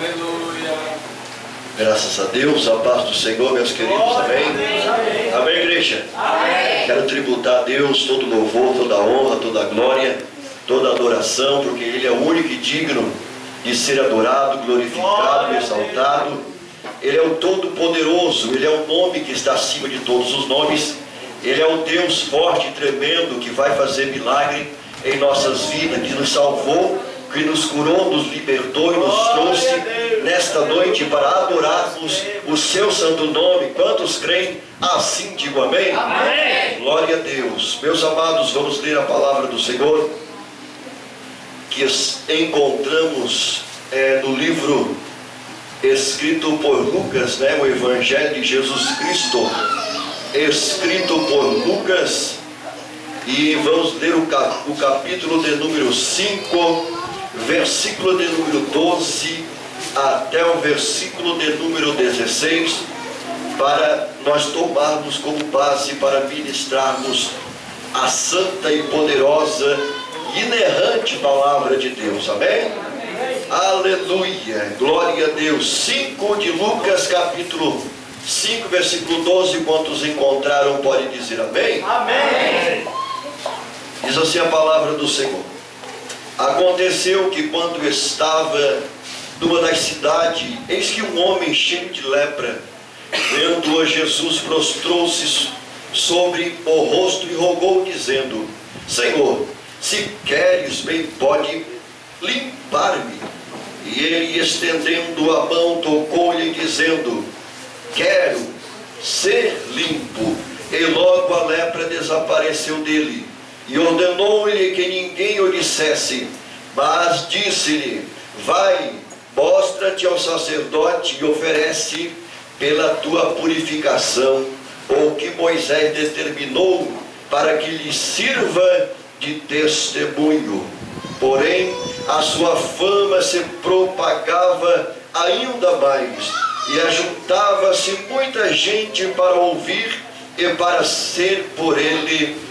Aleluia. Graças a Deus, a paz do Senhor, meus queridos, amém? Amém, igreja? Amém. Quero tributar a Deus todo louvor, toda honra, toda glória, toda adoração, porque Ele é o único e digno de ser adorado, glorificado, exaltado. Ele é o Todo-Poderoso, Ele é o nome que está acima de todos os nomes. Ele é o Deus forte e tremendo que vai fazer milagre em nossas vidas, que nos salvou, que nos curou, nos libertou e nos trouxe nesta noite para adorarmos o seu santo nome. Quantos creem? Assim digo amém? Amém. Glória a Deus. Meus amados, vamos ler a palavra do Senhor, que encontramos no livro escrito por Lucas, o Evangelho de Jesus Cristo, escrito por Lucas, e vamos ler o capítulo de número 5, versículo de número 12 até o versículo de número 16, para nós tomarmos como base para ministrarmos a santa e poderosa e inerrante palavra de Deus, amém? Aleluia, glória a Deus. 5 de Lucas, capítulo 5, versículo 12. Quantos encontraram podem dizer amém? Amém. Diz assim a palavra do Senhor: aconteceu que quando estava numa das cidades, eis que um homem cheio de lepra, vendo a Jesus, prostrou-se sobre o rosto e rogou, dizendo: Senhor, se queres bem, pode limpar-me. E ele, estendendo a mão, tocou-lhe, dizendo: quero ser limpo. E logo a lepra desapareceu dele. E ordenou-lhe que ninguém o dissesse, mas disse-lhe: vai, mostra-te ao sacerdote e oferece pela tua purificação o que Moisés determinou, para que lhe sirva de testemunho. Porém, a sua fama se propagava ainda mais, e ajuntava-se muita gente para ouvir e para ser por ele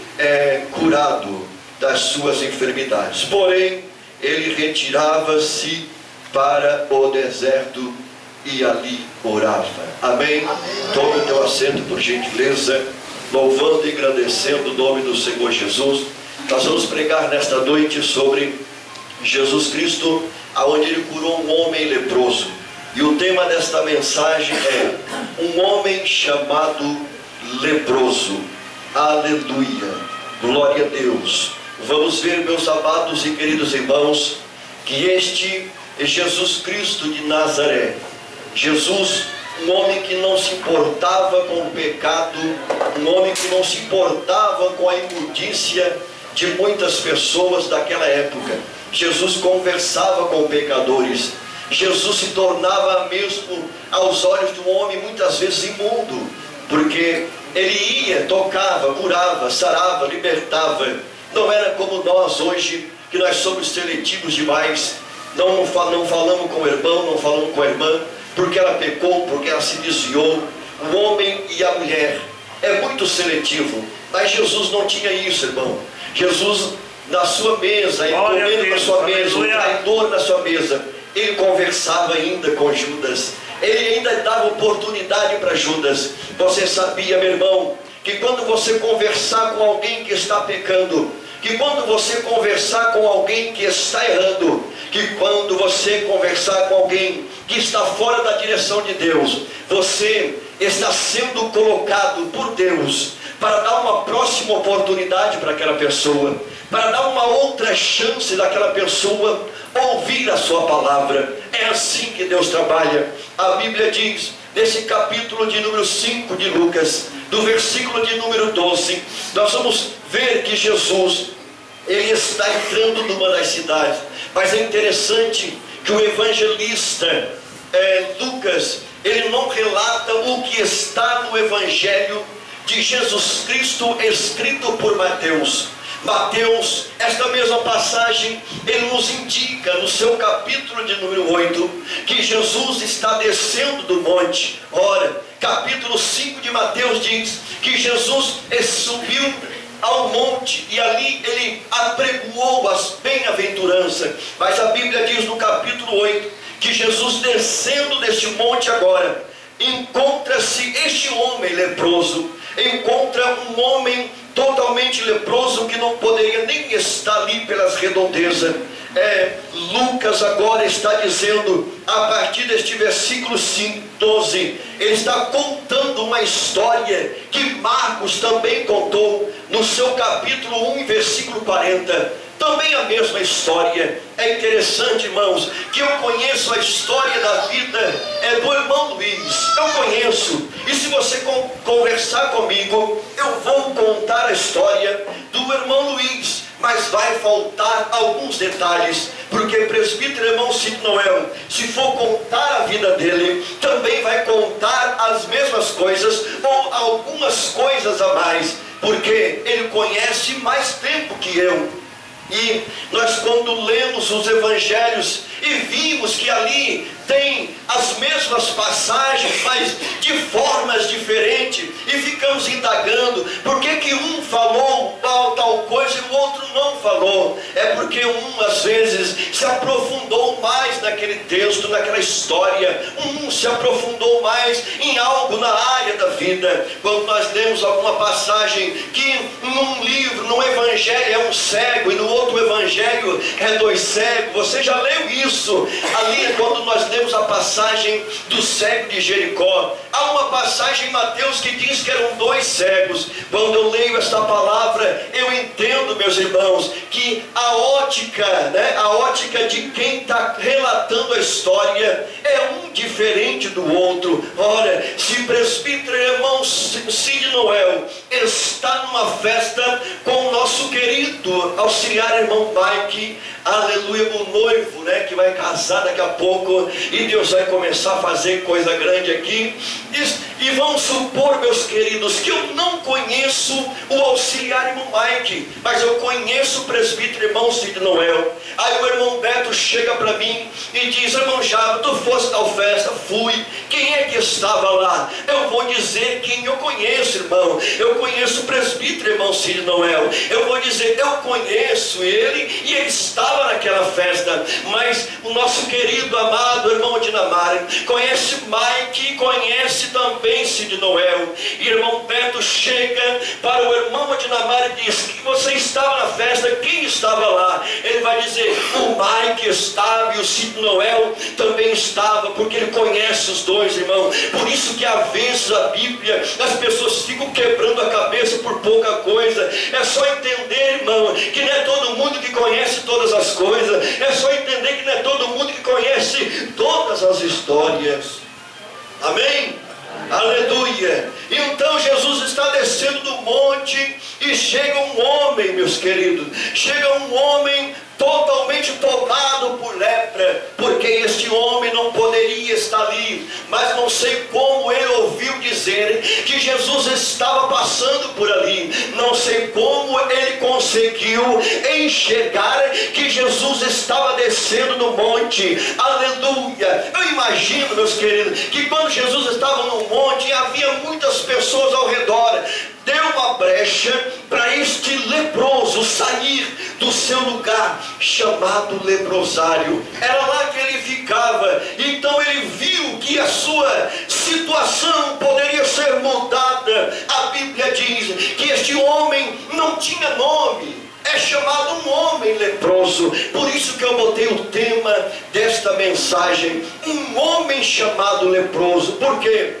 curado das suas enfermidades. Porém, ele retirava-se para o deserto e ali orava. Amém? Tome o teu assento, por gentileza, louvando e agradecendo o nome do Senhor Jesus. Nós vamos pregar nesta noite sobre Jesus Cristo, aonde ele curou um homem leproso. E o tema desta mensagem é um homem chamado leproso. Aleluia, glória a Deus. Vamos ver, meus amados e queridos irmãos, que este é Jesus Cristo de Nazaré. Jesus, um homem que não se importava com o pecado, um homem que não se importava com a imundícia de muitas pessoas daquela época. Jesus conversava com pecadores. Jesus se tornava mesmo aos olhos de um homem muitas vezes imundo, porque ele ia, tocava, curava, sarava, libertava. Não era como nós hoje, que nós somos seletivos demais. Não falamos com o irmão, não falamos com a irmã, porque ela pecou, porque ela se desviou. O homem e a mulher é muito seletivo. Mas Jesus não tinha isso, irmão. Jesus, na sua mesa, ele comendo na sua mesa, o traidor na sua mesa, ele conversava ainda com Judas. Ele ainda dava oportunidade para Judas. Você sabia, meu irmão, que quando você conversar com alguém que está pecando, que quando você conversar com alguém que está errando, que quando você conversar com alguém que está fora da direção de Deus, você está sendo colocado por Deus para dar uma próxima oportunidade para aquela pessoa, para dar uma outra chance daquela pessoa ouvir a sua palavra. É assim que Deus trabalha. A Bíblia diz, nesse capítulo de número 5 de Lucas, do versículo de número 12, nós vamos ver que Jesus, ele está entrando numa das cidades. Mas é interessante que o evangelista Lucas, ele não relata o que está no Evangelho de Jesus Cristo escrito por Mateus. Mateus, esta mesma passagem, ele nos indica no seu capítulo de número 8, que Jesus está descendo do monte. Ora, capítulo 5 de Mateus diz que Jesus subiu ao monte e ali ele apregoou as bem-aventuranças. Mas a Bíblia diz no capítulo 8 que Jesus, descendo deste monte agora, encontra-se este homem leproso, encontra um homem totalmente leproso que não poderia nem estar ali pelas redondezas. Lucas agora está dizendo, a partir deste versículo 12, ele está contando uma história que Marcos também contou no seu capítulo 1, versículo 40. Também a mesma história. É interessante, irmãos, que eu conheço a história da vida do irmão Luiz. Eu conheço. E se você conversar comigo, eu vou contar a história do irmão Luiz. Mas vai faltar alguns detalhes, porque presbítero irmão Cid Noel, se for contar a vida dele, também vai contar as mesmas coisas, ou algumas coisas a mais, porque ele conhece mais tempo que eu. E nós, quando lemos os evangelhos e vimos que ali tem as mesmas passagens, mas de formas diferentes, e ficamos indagando, por que um falou tal coisa e o outro não falou? É porque um às vezes se aprofundou mais naquele texto, naquela história, um se aprofundou mais em algo na área da vida. Quando nós lemos alguma passagem que num livro, num evangelho é um cego e no outro evangelho é 2 cegos, você já leu isso? Ali é quando nós lemos a passagem do cego de Jericó. Há uma passagem em Mateus que diz que eram 2 cegos. Quando eu leio esta palavra, eu entendo, meus irmãos, que a ótica, a ótica de quem está relatando a história é um diferente do outro. Ora, se presbítero irmão Cid Noel está numa festa com o nosso querido auxiliar irmão Mike, aleluia, o noivo, que vai casar daqui a pouco, e Deus vai começar a fazer coisa grande aqui, e vamos supor, meus queridos, que eu não conheço o auxiliar irmão Mike, mas eu conheço o presbítero irmão Cid Noel. Aí o irmão Beto chega para mim e diz: irmão Jabo, tu foste tal festa? Fui. Quem é que estava lá? Eu vou dizer quem eu conheço, irmão. Eu conheço o presbítero irmão Cid Noel. Eu vou dizer, eu conheço ele, e ele estava naquela festa. Mas o nosso querido, amado irmão Dinamar conhece Mike, conhece também Cid Noel. E irmão Beto chega para o irmão Dinamar e diz: que você estava na festa, quem estava lá? Ele vai dizer: o Mike estava e o Cid Noel também estava, porque ele conhece os dois, irmão. Por isso que às vezes a Bíblia, as pessoas ficam quebrando a cabeça por pouca coisa. É só entender, irmão, que não é todo mundo que conhece todas as coisas. É só entender que não é todo mundo que conhece todas as histórias. Amém? Aleluia. Então Jesus está descendo do monte e chega um homem, meus queridos, chega um homem totalmente tomado por lepra, porque este homem não poderia estar ali, mas não sei como ele ouviu dizer que Jesus estava passando por ali, não sei como ele conseguiu enxergar que Jesus estava descendo no monte. Aleluia. Eu imagino, meus queridos, que quando Jesus estava no monte havia muitas pessoas ao redor. Deu uma brecha para este leproso sair do seu lugar chamado leprosário. Era lá que ele ficava. Então ele viu que a sua situação poderia ser mudada. A Bíblia diz que este homem não tinha nome, é chamado um homem leproso. Por isso que eu botei o tema desta mensagem: um homem chamado leproso. Por quê?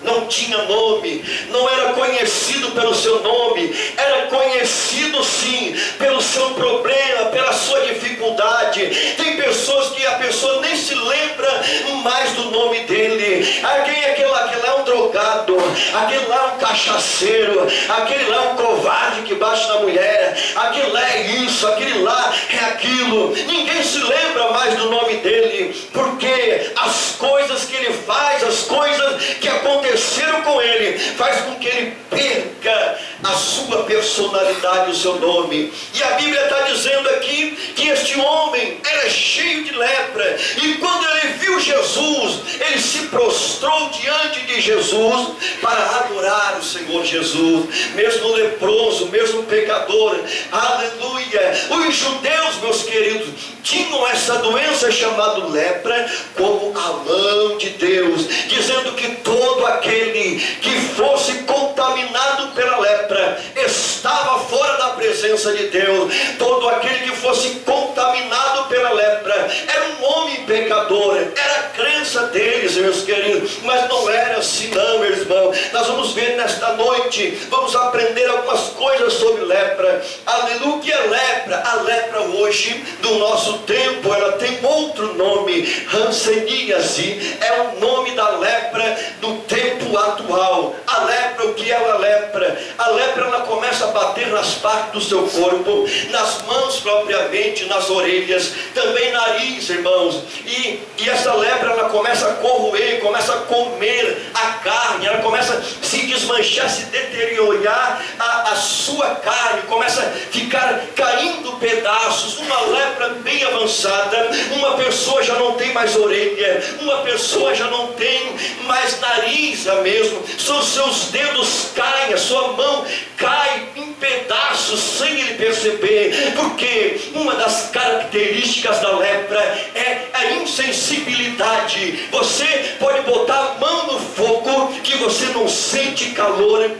Não tinha nome, não era conhecido pelo seu nome, era conhecido sim pelo seu problema, pela sua dificuldade. Tem pessoas que a pessoa nem se lembra mais do nome dele. Quem é aquele lá? Aquele lá é um drogado, aquele lá é um cachaceiro, aquele lá é um covarde que bate na mulher, aquele lá é isso, aquele lá é aquilo. Ninguém se lembra mais do nome dele, porque as coisas que ele faz, as coisas que aconteceram com ele, faz com que ele perca a sua personalidade, o seu nome. E a Bíblia está dizendo aqui que este homem era cheio de lepra, e quando ele viu Jesus, ele se prostrou diante de Jesus para adorar o Senhor Jesus, mesmo leproso, mesmo pecador. Aleluia. Os judeus, meus queridos, tinham essa doença chamada lepra como a mão de Deus, dizendo que todo aquele que fosse contaminado pela lepra estava fora da presença de Deus. Todo aquele que fosse contaminado pela lepra era um homem pecador. Era a crença deles, meus queridos, mas não era assim não, meu irmão. Nós vamos ver nesta noite, vamos aprender algumas coisas sobre lepra. Aleluia. O que é lepra? A lepra hoje, do nosso tempo, ela tem outro nome, hanseníase, é o nome da lepra do tempo atual. A lepra, o que é a lepra? A lepra, ela começa a bater nas partes do seu corpo, nas mãos propriamente, nas orelhas, também nariz, irmãos, e essa lepra, ela começa a corroer, começa a comer a carne, ela começa a se desmanchar, se deteriorar a sua carne, começa a ficar caindo pedaços. Uma lepra bem avançada, uma pessoa já não tem mais orelha, uma pessoa já não tem mais nariz mesmo, os seus dedos caem, a sua mão cai em pedaços sem ele perceber, porque uma das características da lepra é a insensibilidade. Você pode botar a mão no fogo que você não sente calor,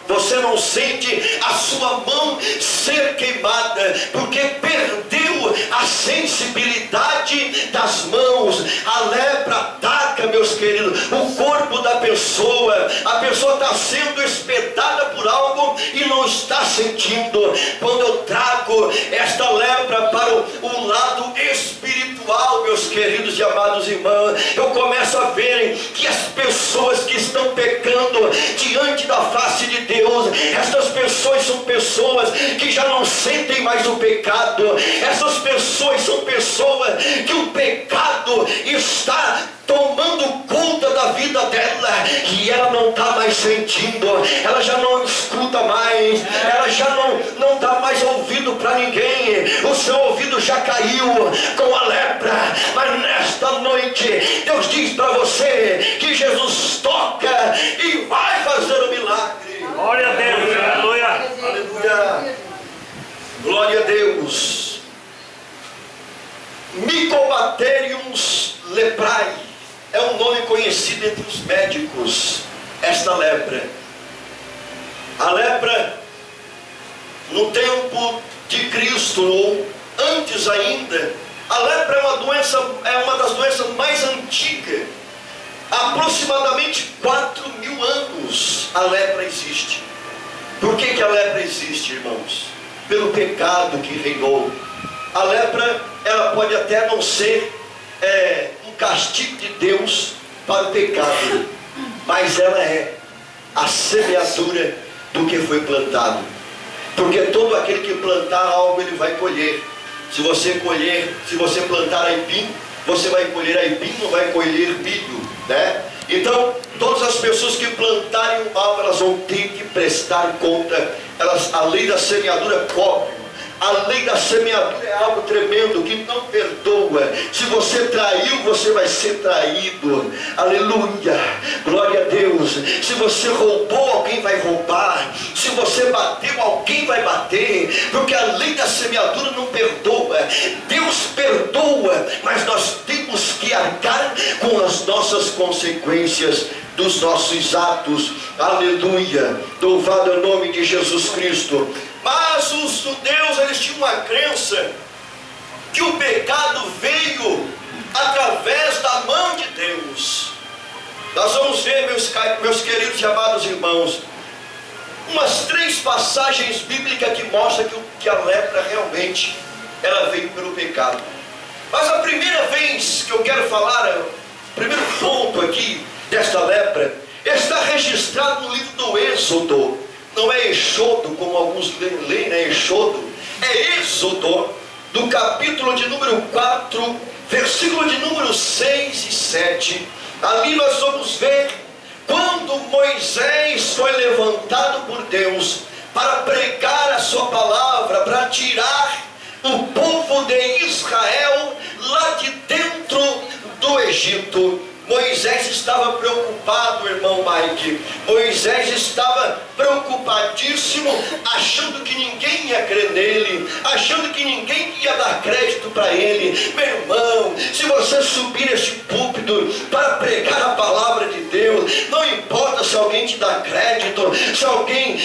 você não sente a sua mão ser queimada, porque perdeu a sensibilidade das mãos. A lepra ataca, meus queridos, o corpo da pessoa. A pessoa está sendo espetada por algo e não está sentindo. Quando eu trago esta lepra para o lado espiritual, meus queridos e amados irmãos, eu começo a ver que as pessoas que estão pecando diante da face de Deus, essas pessoas são pessoas que já não sentem mais o pecado. Essas pessoas são pessoas que o pecado está tomando conta da vida dela e ela não está mais sentindo, ela já não escuta mais, ela já não dá mais ouvido para ninguém, o seu ouvido já caiu com a lepra. Mas nesta noite Deus diz para você que Jesus toca e vai fazer o milagre. Glória a Deus, aleluia. Aleluia. Glória a Deus. Mycobacterium leprae é um nome conhecido entre os médicos. Esta lepra, a lepra no tempo de Cristo, ou antes ainda, a lepra é uma das doenças mais antigas. Aproximadamente 4.000 anos a lepra existe. Por que a lepra existe, irmãos? Pelo pecado que reinou. A lepra, ela pode até não ser um castigo de Deus para o pecado, mas ela é a semeadura do que foi plantado. Porque todo aquele que plantar algo, ele vai colher. Se você plantar aipim, você vai colher aipim, não vai colher milho, né? Então, todas as pessoas que plantarem o mal, elas vão ter que prestar conta. A lei da semeadura cobre. A lei da semeadura é algo tremendo que não perdoa. Se você traiu, você vai ser traído. Aleluia, glória a Deus. Se você roubou, alguém vai roubar. Se você bateu, alguém vai bater. Porque a lei da semeadura não perdoa. Deus perdoa, mas nós temos que arcar com as nossas consequências dos nossos atos. Aleluia, louvado é o nome de Jesus Cristo. Mas os judeus, eles tinham uma crença que o pecado veio através da mão de Deus. Nós vamos ver, meus queridos e amados irmãos, umas 3 passagens bíblicas que mostram que a lepra realmente ela veio pelo pecado. Mas a primeira vez que eu quero falar, o primeiro ponto aqui desta lepra, está registrado no livro do Êxodo. Não é Exodo, como alguns leem, né? Exodo. É Êxodo, do capítulo de número 4, versículo de número 6 e 7. Ali nós vamos ver quando Moisés foi levantado por Deus para pregar a sua palavra, para tirar o povo de Israel lá de dentro do Egito. Moisés estava preocupado, irmão Mike. Moisés estava preocupadíssimo, achando que ninguém ia crer nele, achando que ninguém ia dar crédito para ele. Meu irmão, se você subir este púlpito para pregar a palavra de Deus, não importa se alguém te dá crédito, se alguém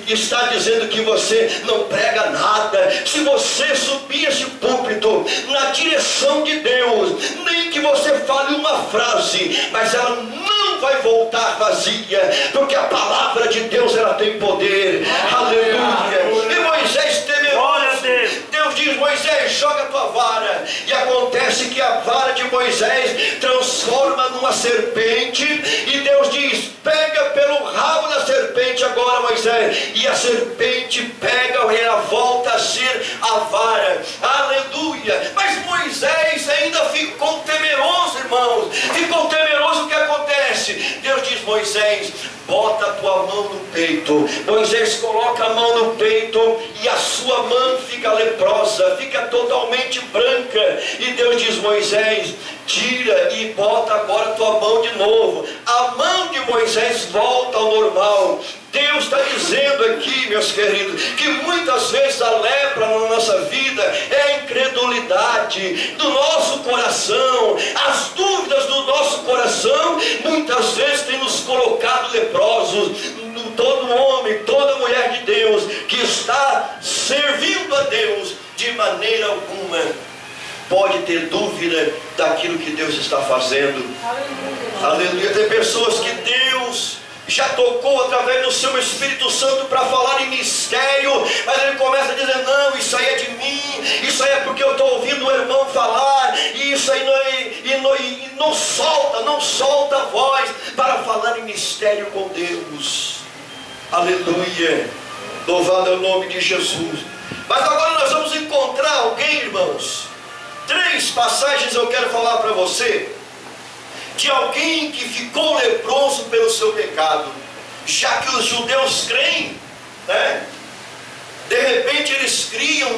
está dizendo que você não prega nada. Se você subir este púlpito na direção de Deus, nem que você fale uma frase, mas ela não vai voltar vazia, porque a palavra de Deus, ela tem poder. Aleluia. E Moisés temeroso, Deus diz: Moisés, joga a tua vara. E acontece que a vara de Moisés transforma numa serpente, e Deus diz: pega pelo rabo da serpente agora, Moisés. E a serpente pega e ela volta a ser a vara. Aleluia. Mas Moisés ainda ficou temeroso, irmãos. Ficou temeroso. O que acontece? Deus diz: Moisés, bota a tua mão no peito. Moisés coloca a mão no peito e a sua mão fica leprosa, fica totalmente branca. E Deus diz: Moisés, tira e bota agora a tua mão de novo. A mão de Moisés volta ao normal. Deus está dizendo aqui, meus queridos, que muitas vezes a lepra na nossa vida é a incredulidade do nosso coração. As dúvidas do nosso coração muitas vezes têm nos colocado leprosos. Todo homem, toda mulher de Deus que está servindo a Deus, de maneira alguma pode ter dúvida daquilo que Deus está fazendo. Aleluia. Tem pessoas que Deus já tocou através do seu Espírito Santo para falar em mistério, mas ele começa a dizer: não, isso aí é de mim, isso aí é porque eu estou ouvindo o irmão falar, e isso aí não solta a voz para falar em mistério com Deus. Aleluia. Louvado é o nome de Jesus. Mas agora nós vamos encontrar alguém, irmãos. 3 passagens eu quero falar para você, de alguém que ficou leproso pelo seu pecado. Já que os judeus creem, né? De repente eles criam